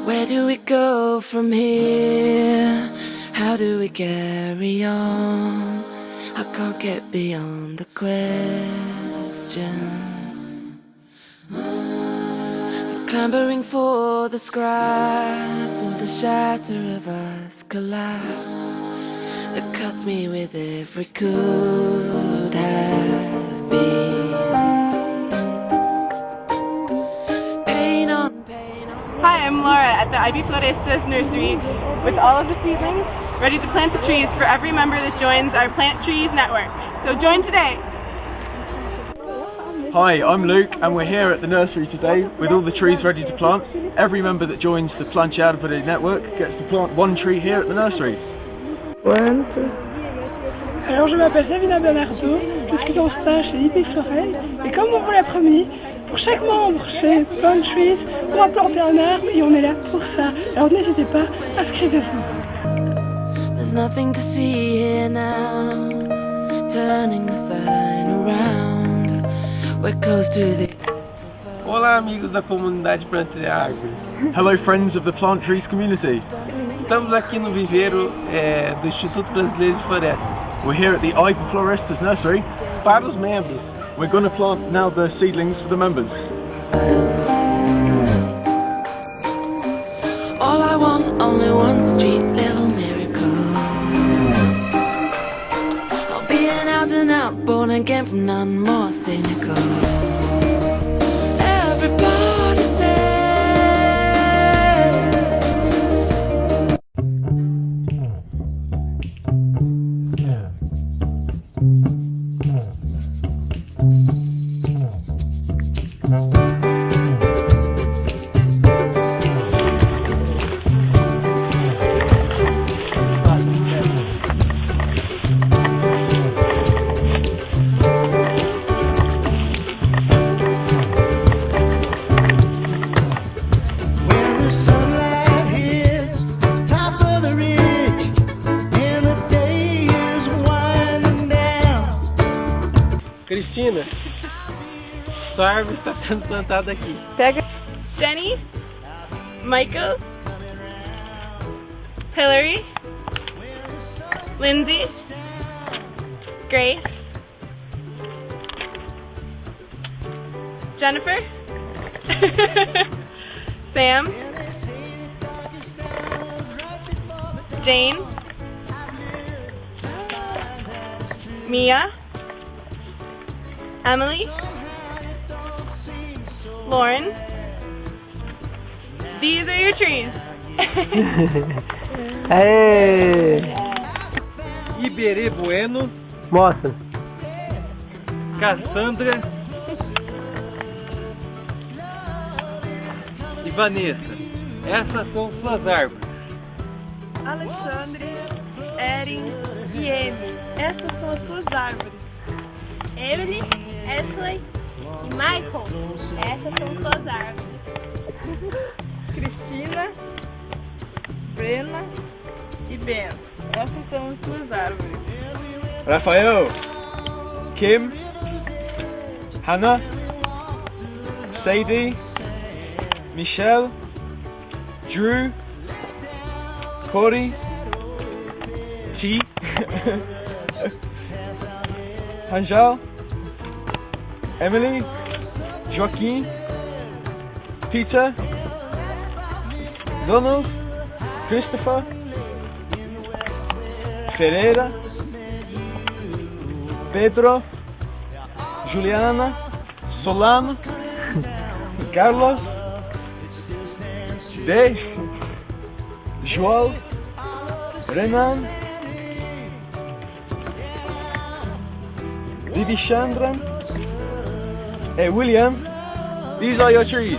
Where do we go from here? How do we carry on? I can't get beyond the questions. We're clambering for the scribes, and the shatter of us collapsed. That cuts me with every could have been. Pain on pain on. Hi, I'm Laura at the IBFlorestas nursery with all of the seedlings ready to plant the trees for every member that joins our Plant Trees network. So join today. Hi, I'm Luke and we're here at the nursery today with all the trees ready to plant. Every member that joins the Plant Trees network gets to plant one tree here at the nursery. Alors je m'appelle Sabina Bernardo, je suis en stage chez IBFlorestas et comme on vous l'a promis, pour chaque membre chez Plant Trees, on va planter un arbre et on est là pour ça. Alors n'hésitez pas, inscrivez-vous. There's nothing to see here now. Turning the sign around. We're close to the. Olá, amigos da comunidade Planta e Árvore. Hello friends of the Plant Trees community. Estamos aqui no viveiro do Instituto Brasileiro de Florestas. We're here at the IBFlorestas nursery. Para os membros. We're going to plant now the seedlings for the members. All I want, only one street level miracle. I'll be an out and out, born again from none more cynical. Everybody says Cristina, sua árvore está sendo plantada aqui. Pega. Jenny, Michael, Hillary, Lindsay, Grace, Jennifer, Sam, Jane, Mia, Emily, Lauren. These are your trees. Aê! Iberê Bueno. Mostra. Cassandra e Vanessa. Essas são suas árvores. Alexandre, Erin e Amy. Essas são as suas árvores. Emily, Ashley e Michael. Essas são suas árvores. Cristina, Brena e Ben. Essas são as suas árvores. Rafael, Kim, Hannah, Sadie, Michelle, Drew, Cody, T, Angel, Emily, Joaquim, Peter, Donald, Christopher, Ferreira, Pedro, Juliana, Solano, Carlos, Dave, Joel, Renan, Vidishandran, and William. These are your trees.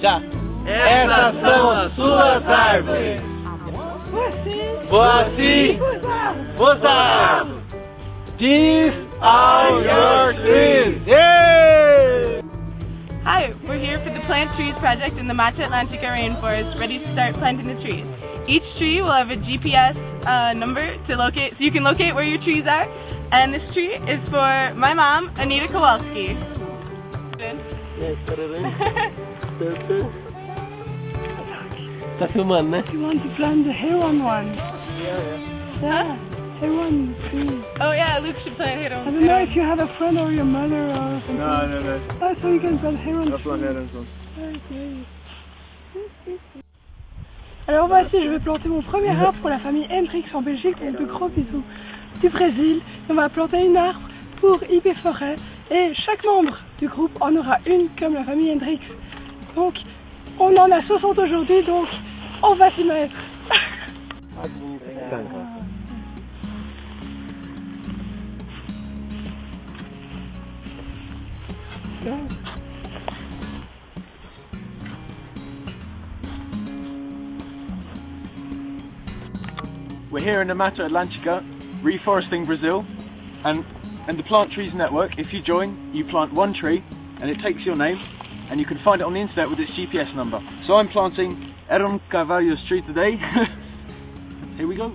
Já. Essas são as suas árvores. Boassi, Bosa. These are your trees. Yay! Hi, we're here for the Plant Trees project in the Mata Atlantica rainforest, ready to start planting the trees. Each tree will have a GPS number to locate, so you can locate where your trees are. And this tree is for my mom, Anita Kowalski. Tá filmando, né? You want to plant the heron one? Yeah, heron tree. Oh yeah, Luke should plant Heron. I don't know if you have a friend or your mother or something. No. Oh, so you can plant heron I'll plant Heron's one. Alors voici, je vais planter mon premier arbre pour la famille Hendrix en Belgique, donc de gros bisous du Brésil. On va planter une arbre pour IBFlorestas et chaque membre du groupe en aura une comme la famille Hendrix. Donc on en a 60 aujourd'hui, donc on va s'y mettre. We're here in the Mata Atlântica, reforesting Brazil, and the Plant Trees Network. If you join, you plant one tree, and it takes your name, and you can find it on the internet with its GPS number. So I'm planting Heron Carvalho's tree today. Here we go.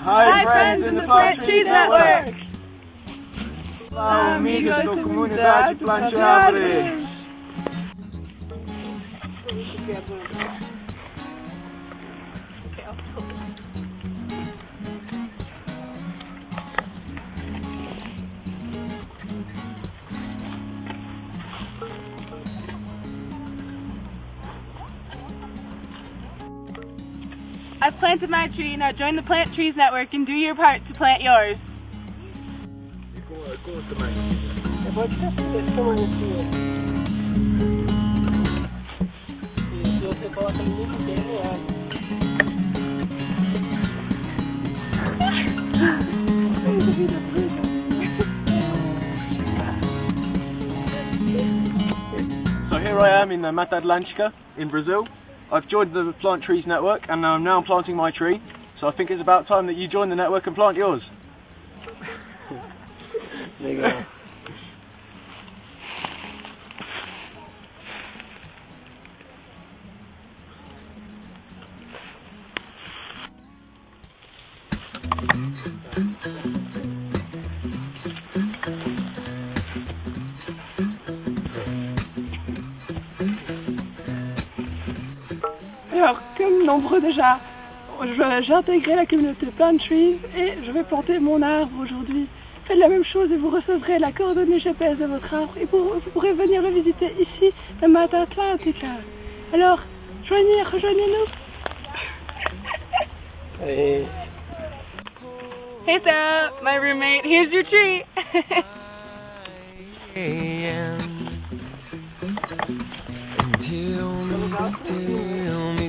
Hi friends in the Plant Trees Network! Olá amigos da comunidade Plante Árvores! I've planted my tree, now join the Plant Trees Network and do your part to plant yours. So here I am in the Mata Atlântica in Brazil. I've joined the Plant Trees Network and I'm now planting my tree. So I think it's about time that you join the network and plant yours. Legal. Alors, comme nombreux déjà, j'ai intégré la communauté Plant Trees et je vais planter mon arbre aujourd'hui. Faites la même chose et vous recevrez la coordonnée GPS de votre arbre et vous pourrez venir le visiter ici, à Mata Atlântica. Alors, rejoignez-nous. Hey. Hey Sarah, my roommate, here's your tree!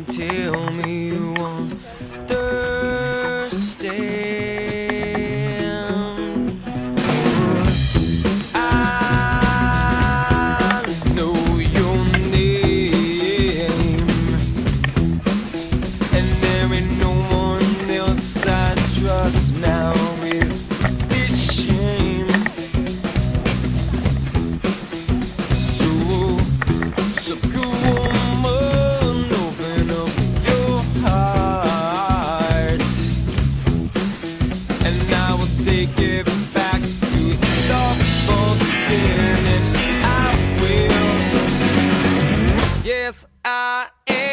Tell me you understand. I know your name, and there ain't no one else I trust now with this shame. So go woman, open up your heart, and I will take it back to the beginning. I will. Yes, I am.